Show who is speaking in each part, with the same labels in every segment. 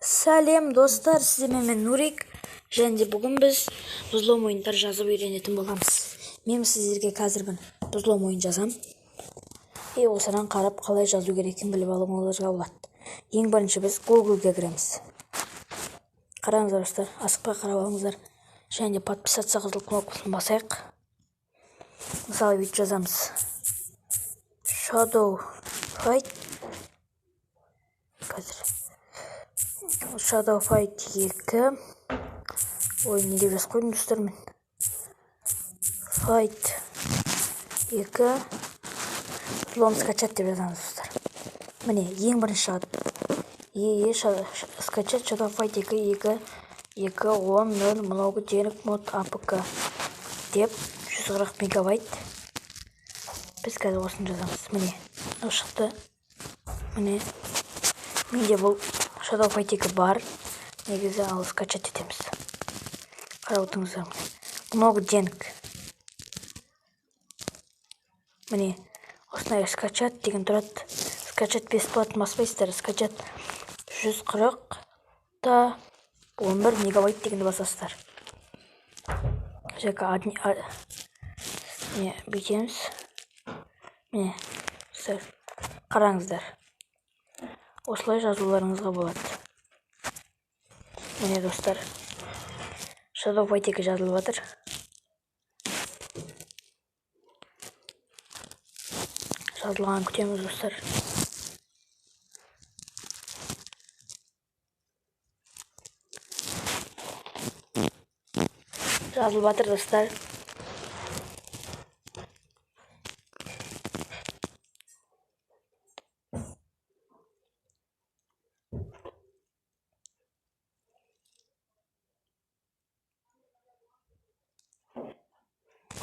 Speaker 1: Сәлем достар, сіздермен мен Нурик, және де бүгін біз взлом ойындар жазып үйренетін боламыз. Мен сіздерге қазір взлом ойын жазам. Осыдан қарап қалай жазу керектігін біліп алуыңызға болады. Ең бірінші біз Google-ге кіреміз. Қараңыздар достар, асықпай қарап алыңыздар. Және де подписаться қызыл кнопкасын басайық. Мысалы бүйтіп жазамыз. Shadow Fight. Shadow Fight 2. Ой, не деп жазып қойдым достар мен. Fight 2. Взлом скачать деп жазамыз достар. Міне, ең бірінші шығады. Скачать Shadow Fight 2, 2.10 много денег мод АПК деп 140 мегабайт. Біз қазір осыны жазамыз. Міне, шықты. Міне, менде бұл Shadow Fight 2 бар. Негізі ал скачать етеміз. Қарап отырыңыздар. Много денег. Міне, осындай скачать деген тұрады. Скачать бесплатно баспайсыздар. Скачать 140 11 мегабайт дегенді басасыздар. Міне, бүйтеміз. Міне, қараңыздар. Осылай жазуларыңызға болады. Міне достар, Shadow Fight 2 жазылып жатыр. Жазылған күтеміз достар. Жазылып жатыр достар.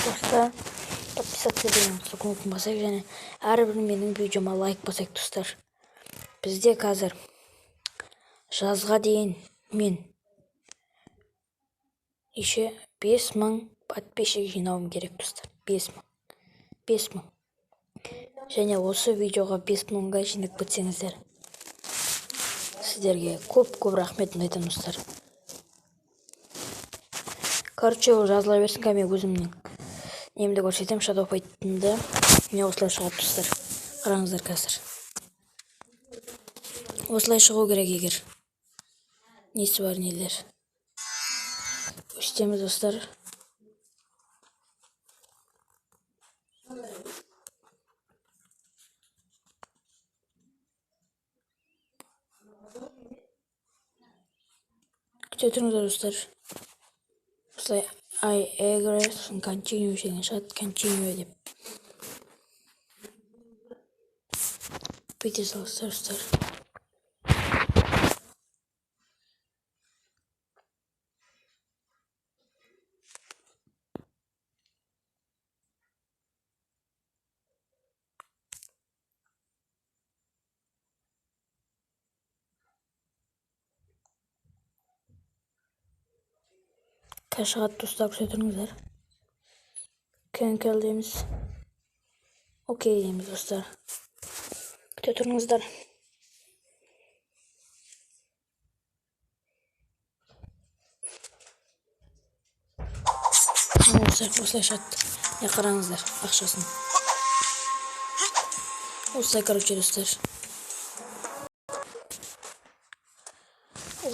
Speaker 1: Достар, подписаться деген кнопкасын басайық және әрбір менің видеома лайк басайық достар. Бізде қазір жазға дейін мен 5000 подписчик жинауым керек достар. 5000. Және осы видеоға 5000-ға жинап кетсеңіздер, сіздерге көп рахметімді айтамын достар. Короче, жазыла берсін, мен өзімнің немді көрсетем. Shadow Fight-ынды не осылай шығады достар. Қараңыздар қазір. Осылай шығу керек егер. Несі бар нелер. Өстеміз достар. Күте тұрыңыздар достар. Осылай I agree, continue деген шығады. Continue деп. Бүйте салыстар достар. Шығады достар, күте тұрыңыздар. Cancel дейміз. Окей дейміз достар. Күте тұрыңыздар. Осылай шығады. Не қараңыздар ақшасын. Осылай короче достар.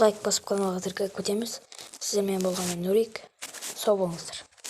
Speaker 1: Лайк басып каналға күтеміз. Сіздермен болған мен Нурик. Сау болыңыздар.